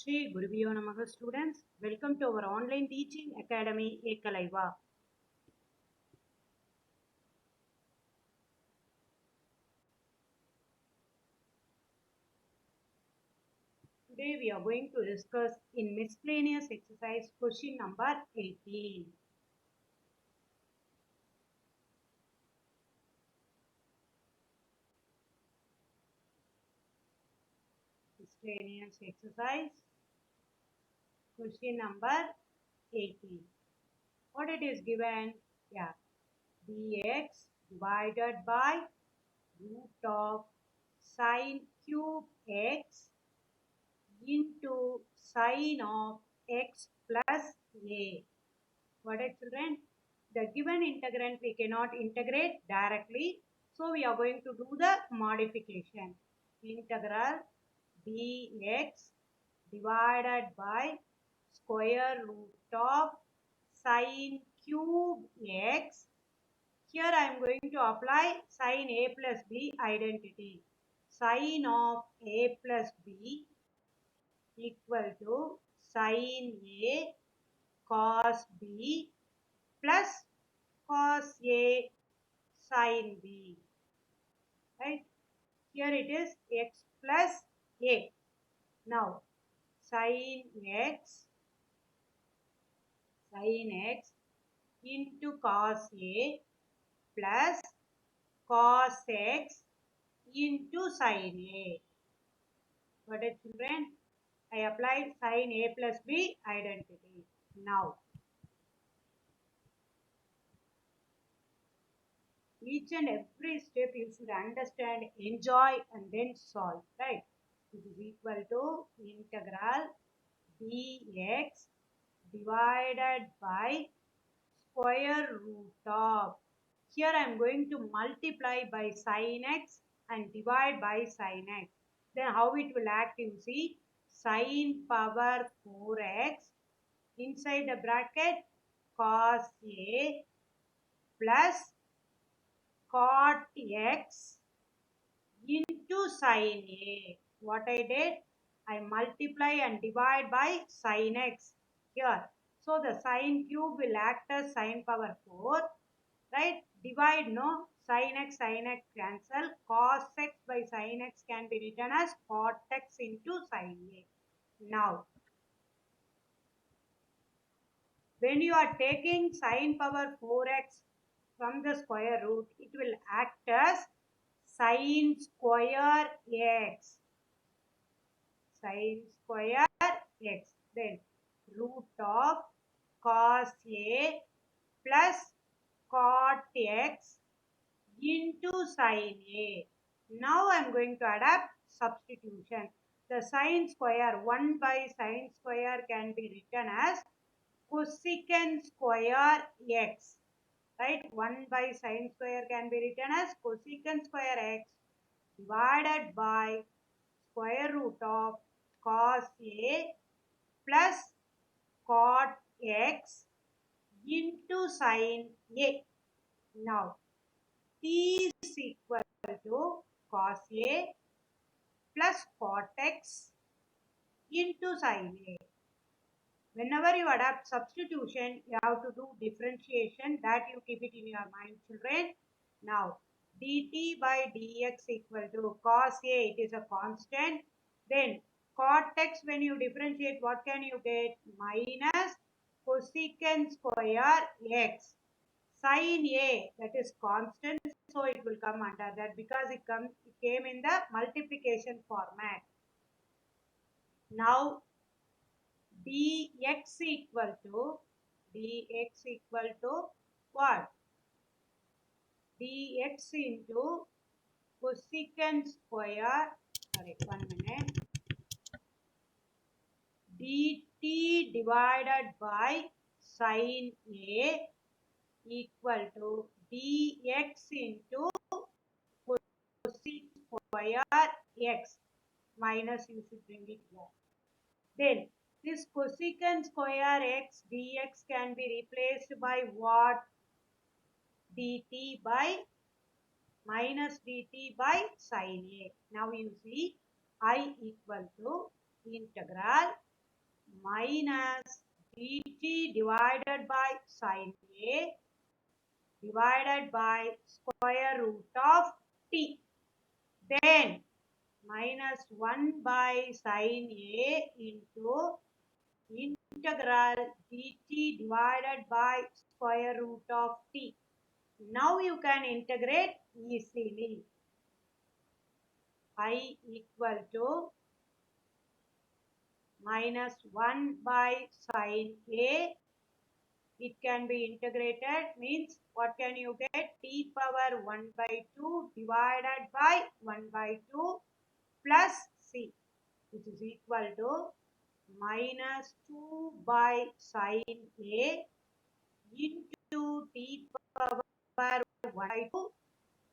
Shri Gurubhyo Namaha students, welcome to our online teaching academy Ekalaiva. Today we are going to discuss in miscellaneous exercise question number 18. Miscellaneous exercise question number 18. What it is given? Yeah, dx divided by root of sine cube x into sine of x plus a. What are children? The given integrand we cannot integrate directly. So we are going to do the modification. Integral dx divided by square root of sine cube x. Here I am going to apply sine a plus b identity. Sine of a plus b equal to sine a cos b plus cos a sin b. Right? Here it is x plus a. Now sin x into cos a plus cos x into sin a. Got it, children? I applied sin a plus b identity. Now each and every step you should understand, enjoy, and then solve, right? This is equal to integral dx divided by square root of. Here I am going to multiply by sin x and divide by sin x. Then how it will act, you see, sin power 4x inside the bracket cos a plus cot x into sin a. What I did? I multiply and divide by sin x here. So the sin cube will act as sin power 4. Right? Divide, no? Sin x cancel. Cos x by sin x can be written as cot x into sin a. Now, when you are taking sin power 4x from the square root, it will act as sin square x. Sin square x. Then root of cos a plus cot x into sin a. Now I am going to adapt substitution. The sin square 1 by sin square can be written as cosecant square x. Right? 1 by sin square can be written as cosecant square x divided by square root of cos a plus cot x into sin a. Now, t is equal to cos a plus cot x into sin a. Whenever you adapt substitution, you have to do differentiation. That you keep it in your mind, children. Now, dt by dx equal to cos a, it is a constant. Then cot x, when you differentiate, what can you get? Minus cosecant square x. Sin a, that is constant, so it will come under that because it came in the multiplication format. Now dx equal to what? Dx into cosecant square, sorry, 1 minute, dt divided by sin a equal to dx into cosecant square x. Minus, you should bring it here. Then this cosecant square x dx can be replaced by what? Dt by minus dt by sin a. Now you see I equal to integral minus dt divided by sin A divided by square root of t. Then minus 1 by sin A into integral dt divided by square root of t. Now you can integrate easily. I equal to minus 1 by sin A. It can be integrated, means what can you get? T power 1 by 2 divided by 1 by 2 plus C, which is equal to minus 2 by sin A into T power 1 by 2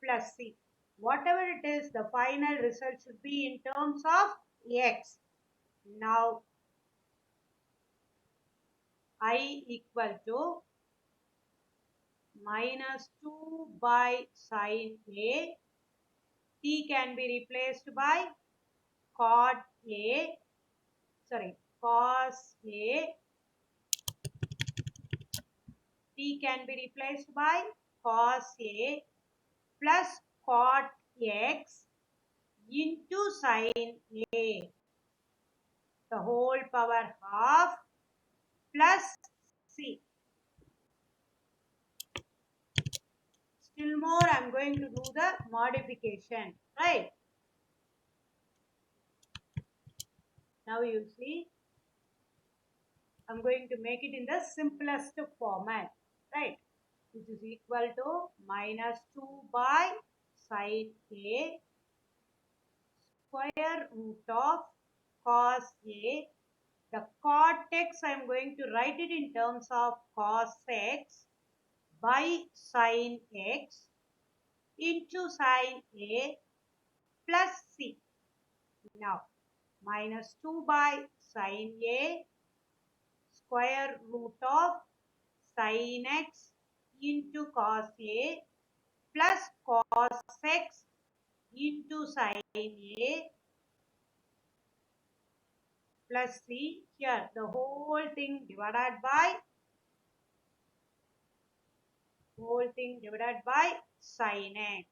plus C. Whatever it is, the final result should be in terms of x. Now, I equal to minus 2 by sin A. T can be replaced by cot A, sorry, cos A. T can be replaced by cos A plus cot x into sin A. The whole power half plus C. Still more, I am going to do the modification, right? Now you see, I am going to make it in the simplest format, right? Which is equal to minus 2 by sin A square root of cos A. The cot x, I am going to write it in terms of cos x by sin x into sin A plus C. Now, minus 2 by sin A square root of sin x into cos A plus cos x into sin A plus C. Here, the whole thing divided by sin x.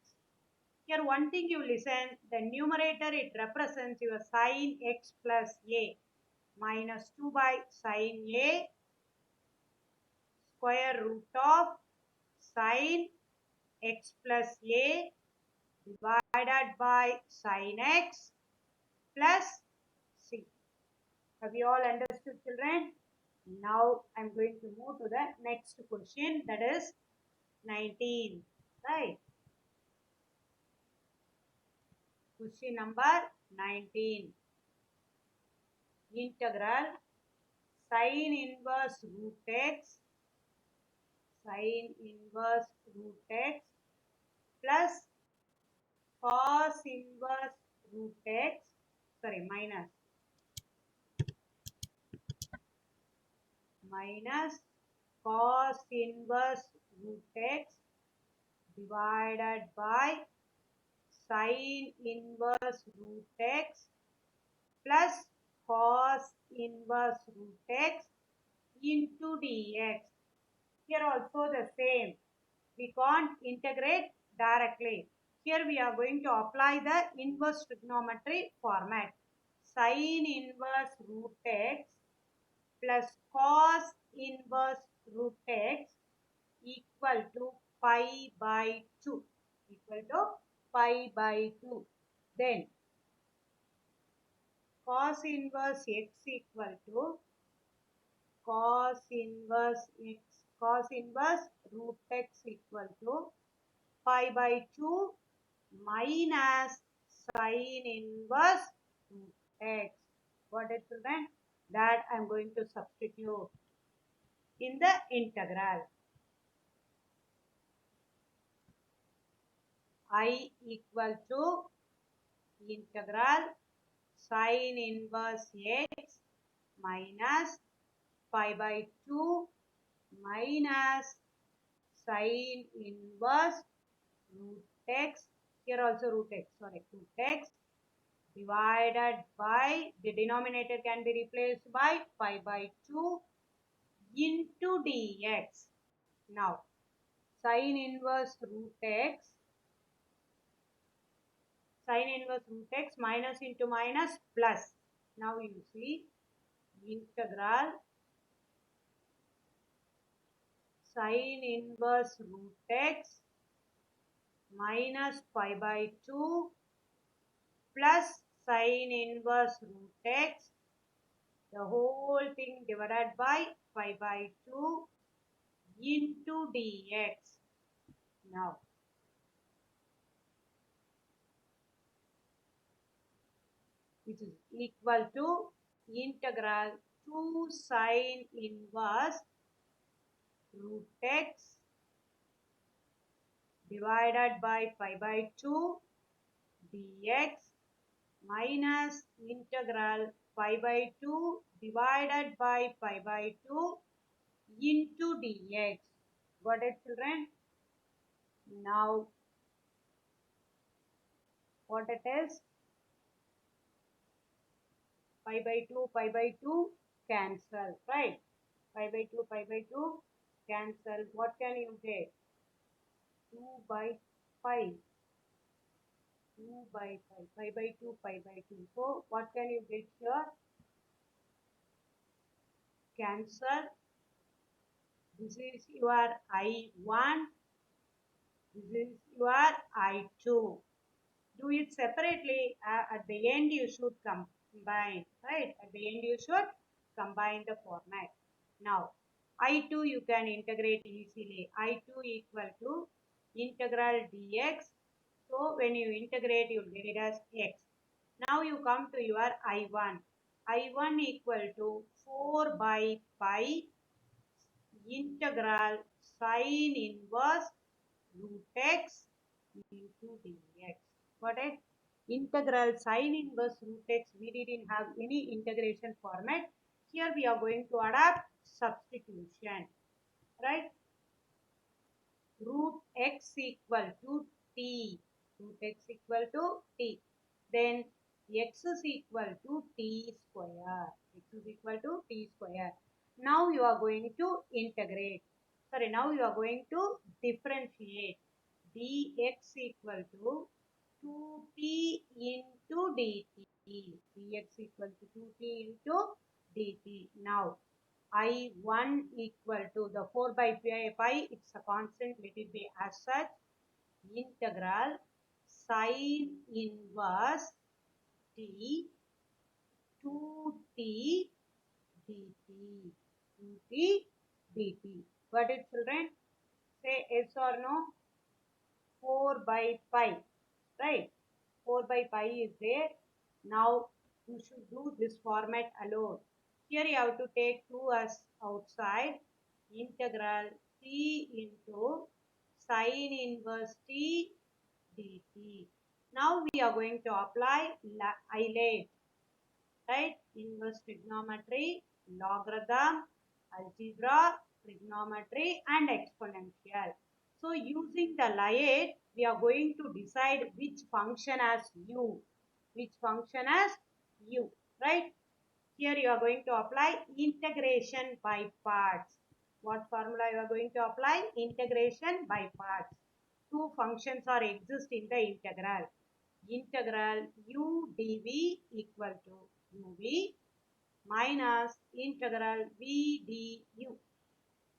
Here one thing you listen, the numerator it represents your sin x plus a minus 2 by sin a square root of sin x plus a divided by sin x plus c. Have you all understood, children? Now I am going to move to the next question, that is 19. Right? Question number 19. Integral sin inverse root x plus cos inverse root x, sorry, minus cos inverse root x divided by sin inverse root x plus cos inverse root x into dx. Here also the same. We can't integrate directly. Here we are going to apply the inverse trigonometry format. Sin inverse root x plus cos inverse root x equal to pi by 2. Equal to pi by 2. Then cos inverse x equal to cos inverse root x equal to pi by 2 minus sin inverse root x. What is children? That I am going to substitute in the integral. I equal to integral sin inverse x minus pi by 2 minus sin inverse root x, here also root x, sorry, root x divided by, the denominator can be replaced by pi by 2 into dx. Now, sine inverse root x, minus into minus plus. Now you see integral sine inverse root x minus pi by 2 plus sine inverse root x, the whole thing divided by pi by 2 into dx. Now, which is equal to integral 2 sine inverse root x divided by pi by 2 dx minus integral pi by 2 divided by pi by 2 into dx. Got it, children? Now, what it is? Pi by 2 cancel, right? Pi by 2 cancel. What can you get? 2 by 5. 2 by 5. Pi by 2, pi by 2. So, what can you get here? Cancel. This is your I1. This is your I2. Do it separately. At the end, you should combine, right? At the end, you should combine the format. Now, I2 you can integrate easily. I2 equal to integral dx. So, when you integrate, you will get it as x. Now, you come to your I1. I1 equal to 4 by pi integral sine inverse root x into dx. Got it? Integral sine inverse root x, we didn't have any integration format. Here we are going to adapt substitution, right? Root x equal to t. Root x equal to t. Then x is equal to t square. X is equal to t square. Now you are going to integrate. Sorry, now you are going to differentiate. Dx equal to 2t into dt. Dx equal to 2t into dt. Now, I1 equal to the 4 by pi, it's a constant, let it be as such, integral sine inverse t 2t dt. 2t dt. Got it, children? Say yes or no? 4 by pi, right? 4 by pi is there. Now you should do this format alone. Here you have to take 2 as outside. Integral t into sine inverse t dt. Now we are going to apply ILATE, right? Inverse trigonometry, logarithm, algebra, trigonometry and exponential. So using the LIATE, we are going to decide which function as u. Which function as u, right? Here you are going to apply integration by parts. What formula you are going to apply? Integration by parts. Two functions are exist in the integral. Integral u dv equal to uv minus integral v du.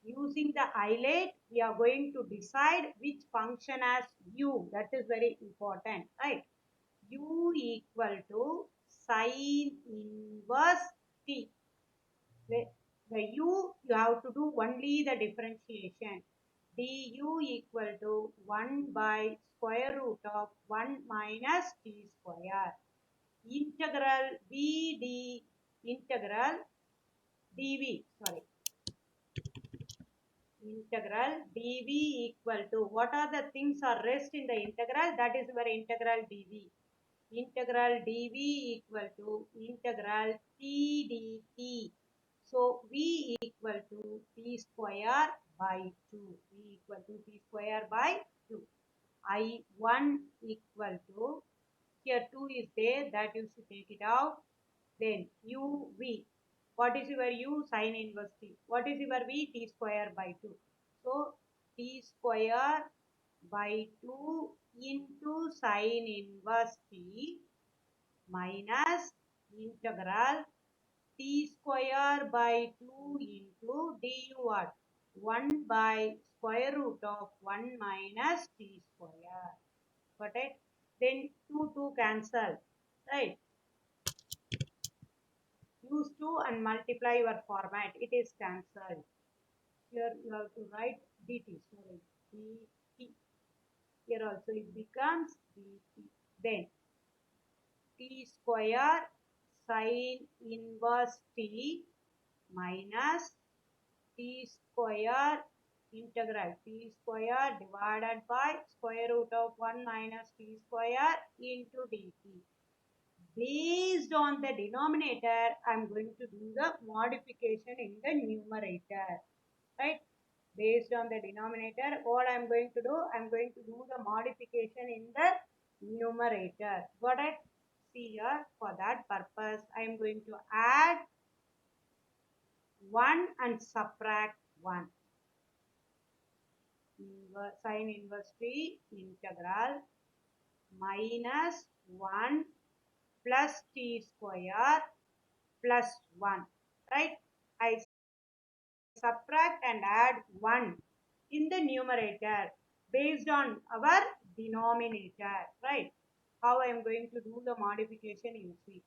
Using the ILATE, we are going to decide which function as u. That is very important, right? U equal to sine inverse t. The u, you have to do only the differentiation. Du equal to 1 by square root of 1 minus t square. Integral integral dv, sorry. Integral dv equal to, what are the things are rest in the integral? That is where integral dv. Integral dv equal to integral t dt. So v equal to t square by 2. V equal to t square by 2. I1 equal to, Here 2 is there, that you should take it out. Then uv. What is your u? Sine inverse t. What is your v? T square by 2. So t square by 2 into sine inverse t minus integral t square by 2 into du what? 1 by square root of 1 minus t square. Got it? Then 2 cancel. Right? Use 2 and multiply your format. It is cancelled. Here you have to write dt. Sorry. dt. Here also it becomes dt. Then t square sine inverse t minus t square integral t square divided by square root of 1 minus t square into dt. Based on the denominator, I'm going to do the modification in the numerator. Right? Based on the denominator, what I'm going to do, I'm going to do the modification in the numerator. Got it? See here, for that purpose, I am going to add 1 and subtract 1. Sine inverse t integral minus 1 plus t square plus 1. Right? I subtract and add 1 in the numerator based on our denominator. Right? How I am going to do the modification in C.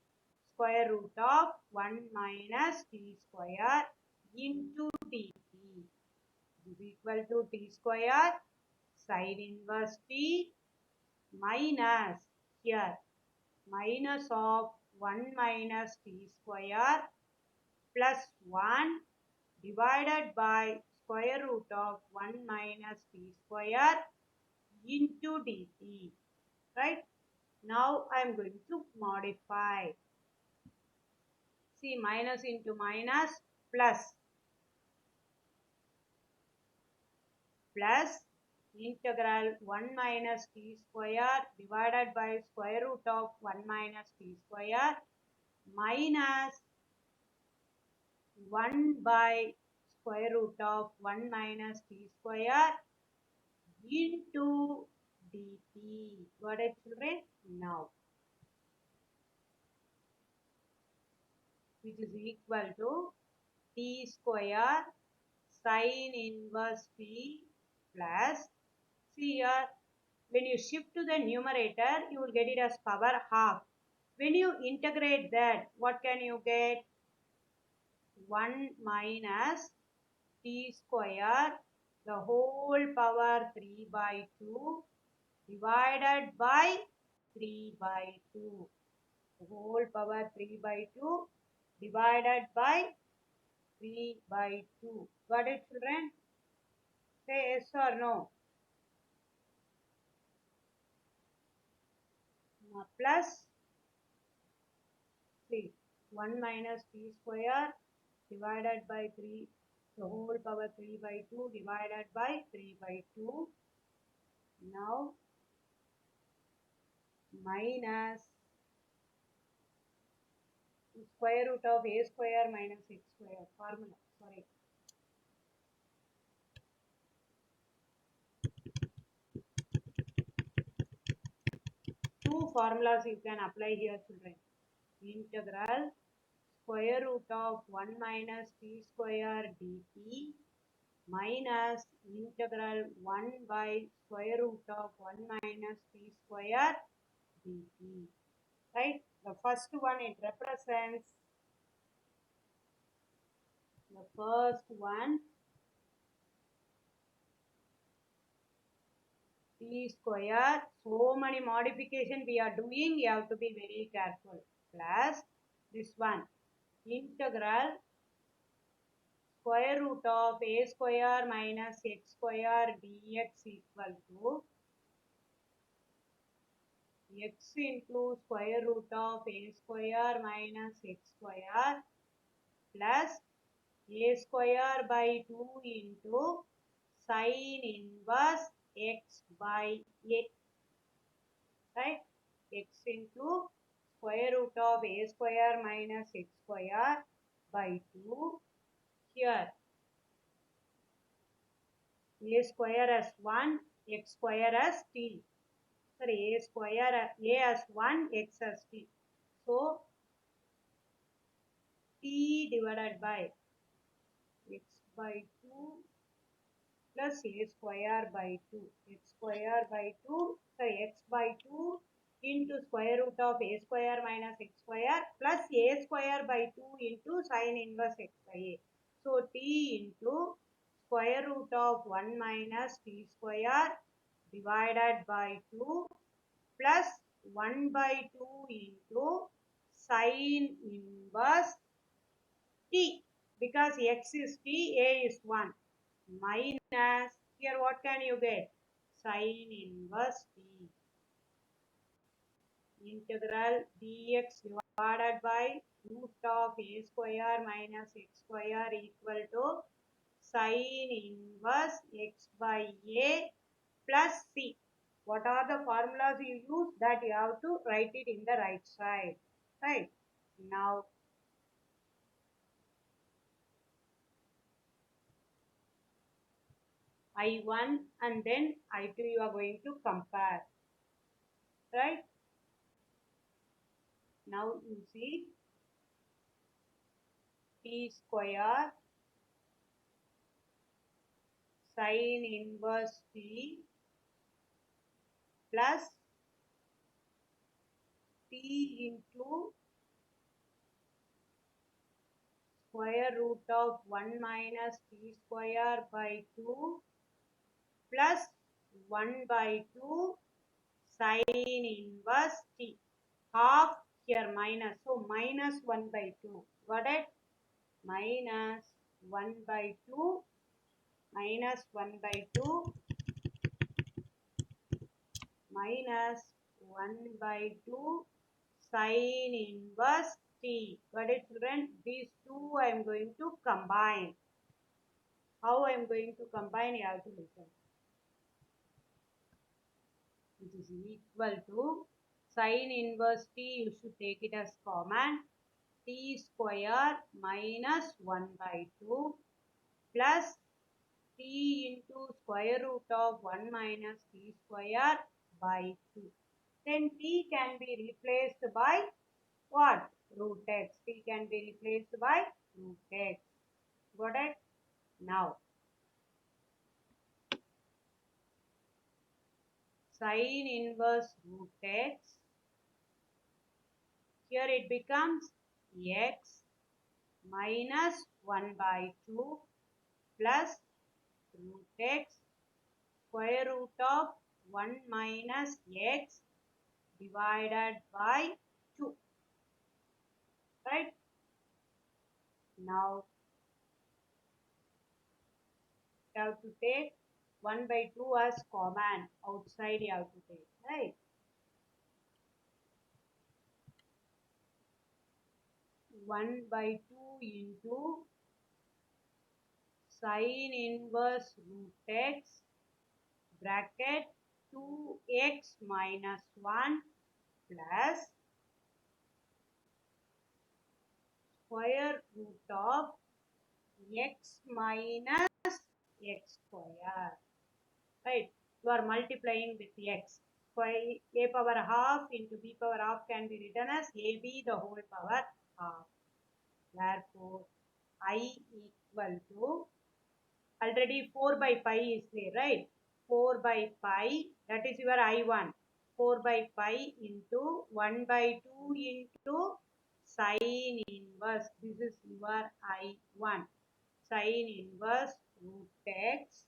Square root of 1 minus t square into dt is equal to t square sine inverse t minus here minus of 1 minus t square plus 1 divided by square root of 1 minus t square into dt. Right? Now I am going to modify. See, minus into minus plus integral 1 minus t square divided by square root of 1 minus t square minus 1 by square root of 1 minus t square into dt. Got it, children? Now, which is equal to t square sine inverse t plus, see here, when you shift to the numerator, you will get it as power half. When you integrate that, what can you get? 1 minus t square, the whole power 3 by 2 divided by 3 by 2. The whole power 3 by 2 divided by 3 by 2. Got it, children? Say yes or no. Plus 3. 1 minus t square divided by 3, the whole power 3 by 2 divided by 3 by 2. Now minus square root of a square minus x square formula. Sorry. Two formulas you can apply here, children. Integral square root of 1 minus t square dt minus integral 1 by square root of 1 minus t square dt. Right? The first one, it represents the first one t square. So many modification we are doing, you have to be very careful. Plus this one integral square root of a square minus x square dx equal to x into square root of a square minus x square plus a square by 2 into sine inverse x by a. Right? x into square root of a square minus x square by 2. Here a square as 1, x square as t. Sorry, a square, a as 1, x as t. So t divided by x by 2 plus a square by 2. X square by 2, sorry, x by 2 into square root of a square minus x square plus a square by 2 into sine inverse x by a. So t into square root of 1 minus t square divided by 2 plus 1 by 2 into sine inverse t, because x is t, a is 1, minus, here what can you get? Sine inverse t. Integral dx divided by root of a square minus x square equal to sine inverse x by a plus c. What are the formulas you use? That you have to write it in the right side. Right. Now I1 and then I2 you are going to compare. Right. Now you see t square sine inverse t plus t into square root of 1 minus t square by 2 plus 1 by 2 sine inverse t. Half here minus, so minus 1 by 2. Got it? Minus 1 by 2, minus 1 by 2, minus 1 by 2 sine inverse t. Got it, children? These two I am going to combine. How I am going to combine, you have to listen. Which is equal to sine inverse t, you should take it as common. T square minus 1 by 2 plus t into square root of 1 minus t square by 2. Then t can be replaced by what? Root x. T can be replaced by root x. Got it? Now, sine inverse root x. Here it becomes x minus 1 by 2 plus root x square root of 1 minus x divided by 2. Right? Now, you have to take 1 by 2 as common. Outside you have to take. Right? 1 by 2 into sine inverse root x bracket 2x minus 1 plus square root of x minus x square. Right? You are multiplying with x. Square a power half into b power half can be written as ab the whole power half. Therefore, I equal to, already 4 by pi is there, right? 4 by pi, that is your I1. 4 by pi into 1 by 2 into sine inverse. This is your I1. Sine inverse root x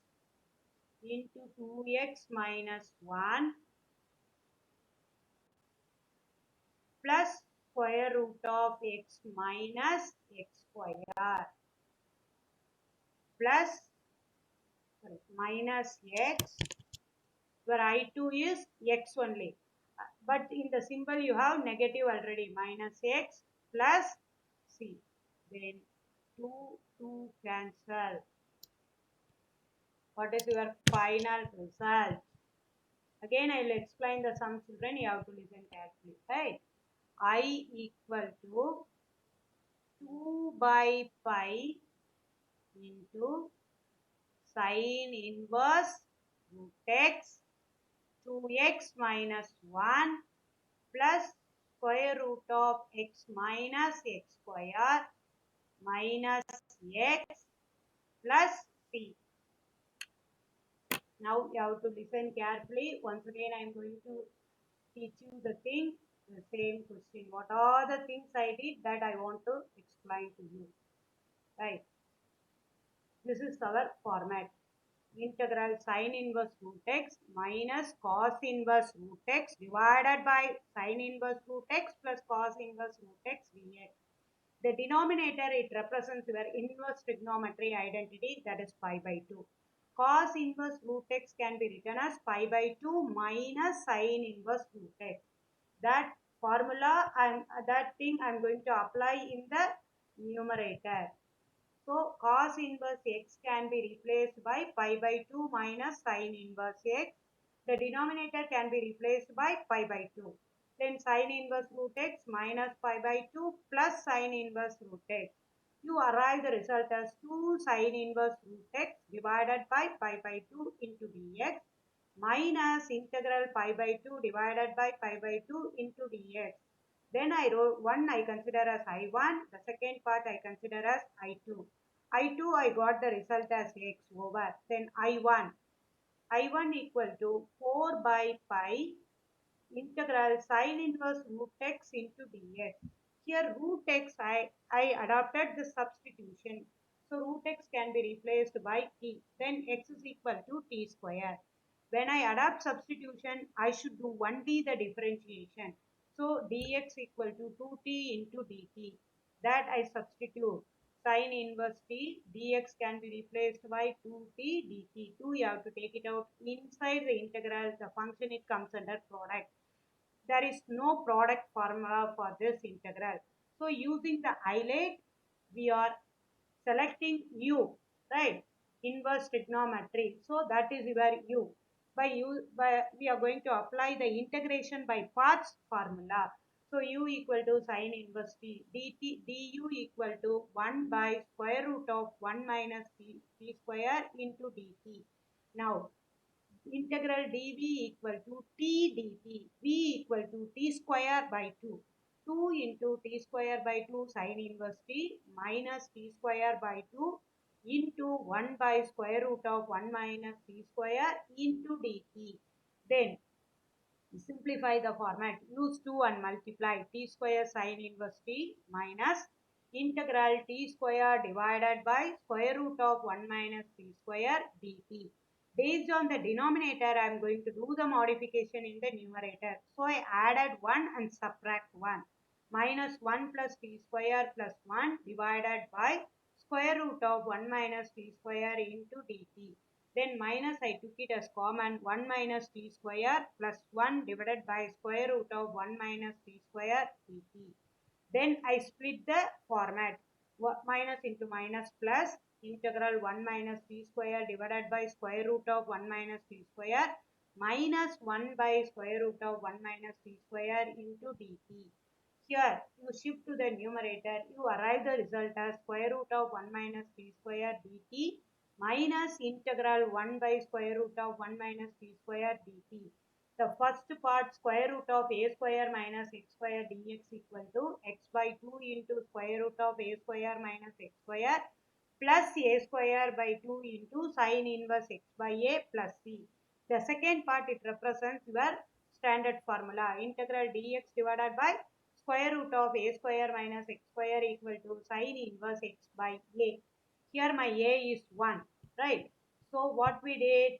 into 2x minus 1 plus square root of x minus x square plus, sorry, minus x, where I2 is x only. But in the symbol you have negative already, minus x plus c. Then 2 cancel. What is your final result? Again, I will explain the sum, children. You have to listen carefully. Right? I equal to 2 by pi into sine inverse root x 2x minus 1 plus square root of x minus x square minus x plus c. Now you have to listen carefully. Once again, I am going to teach you the thing, the same question. What are the things I did that I want to explain to you? Right. This is our format. Integral sine inverse root x minus cos inverse root x divided by sine inverse root x plus cos inverse root x dx. The denominator, it represents your inverse trigonometry identity, that is pi by 2. Cos inverse root x can be written as pi by 2 minus sine inverse root x. That formula and that thing I am going to apply in the numerator. So cos inverse x can be replaced by pi by 2 minus sine inverse x. The denominator can be replaced by pi by 2. Then sine inverse root x minus pi by 2 plus sine inverse root x. You arrive the result as 2 sine inverse root x divided by pi by 2 into dx minus integral pi by 2 divided by pi by 2 into dx. Then I wrote one I consider as I1, the second part I consider as I2. I2 I got the result as x over. Then I1 equal to 4 by pi integral sine inverse root x into dx. Here root x I adopted the substitution. So root x can be replaced by t. Then x is equal to t square. When I adopt substitution, I should do only the differentiation. So dx equal to 2t into dt. That I substitute. Sine inverse t dx can be replaced by 2t dt. 2 you have to take it out inside the integral. The function it comes under product. There is no product formula for this integral. So using the highlight, we are selecting u, right? Inverse trigonometry. So that is your u. By we are going to apply the integration by parts formula. So u equal to sine inverse t dt du equal to 1 by square root of 1 minus t square into dt. Now integral dv equal to t dt, v equal to t square by 2. 2 into t square by 2 sine inverse t minus t square by 2 into 1 by square root of 1 minus t square into dt. Then simplify the format. Use 2 and multiply t square sine inverse t minus integral t square divided by square root of 1 minus t square dt. Based on the denominator, I am going to do the modification in the numerator. So I added 1 and subtract 1. Minus 1 plus t square plus 1 divided by square root of 1 minus t square into dt. Then minus I took it as common 1 minus t square plus 1 divided by square root of 1 minus t square dt. Then I split the format. Minus into minus plus integral 1 minus t square divided by square root of 1 minus t square minus 1 by square root of 1 minus t square into dt. Here you shift to the numerator, you arrive the result as square root of 1 minus t square dt minus integral 1 by square root of 1 minus t square dt. The first part square root of a square minus x square dx equal to x by 2 into square root of a square minus x square plus a square by 2 into sine inverse x by a plus c. The second part it represents your standard formula integral dx divided by square root of a square minus x square equal to sine inverse x by a. Here my a is 1, right? So what we did,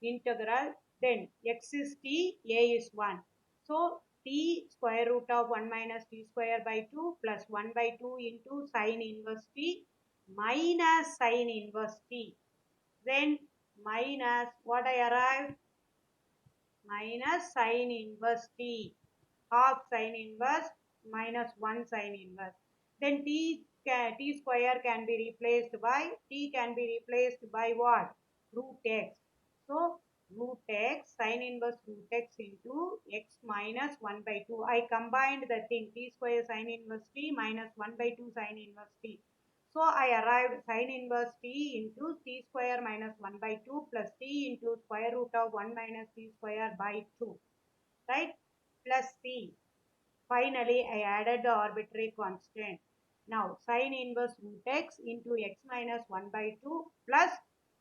integral, then x is t, a is 1. So t square root of 1 minus t square by 2 plus 1 by 2 into sine inverse t minus sine inverse t. Then minus what I arrived, minus sine inverse t, half sine inverse minus 1 sine inverse. Then t square can be replaced by, t can be replaced by what? Root x. So root x, sin inverse root x into x minus 1 by 2. I combined the thing t square sin inverse t minus 1 by 2 sin inverse t. So I arrived sin inverse t into t square minus 1 by 2 plus t into square root of 1 minus t square by 2, right? Plus c. Finally, I added the arbitrary constant. Now, sin inverse root x into x minus 1 by 2 plus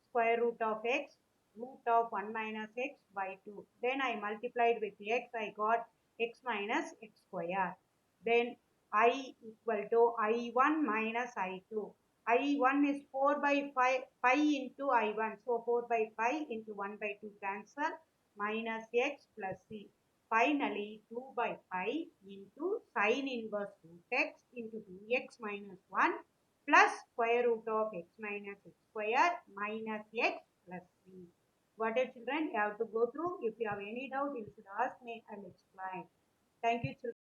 square root of x, root of 1 minus x by 2. Then I multiplied with x, I got x minus x square. Then I equal to I1 minus I2. I1 is 4 by 5 pi into I1. So 4 by pi into 1 by 2 cancel minus x plus c. Finally, 2 by pi into sine inverse root x into 2x minus 1 plus square root of x minus x square minus x plus 3. What are children? You have to go through. If you have any doubt, you should ask me. I'll explain. Thank you, children.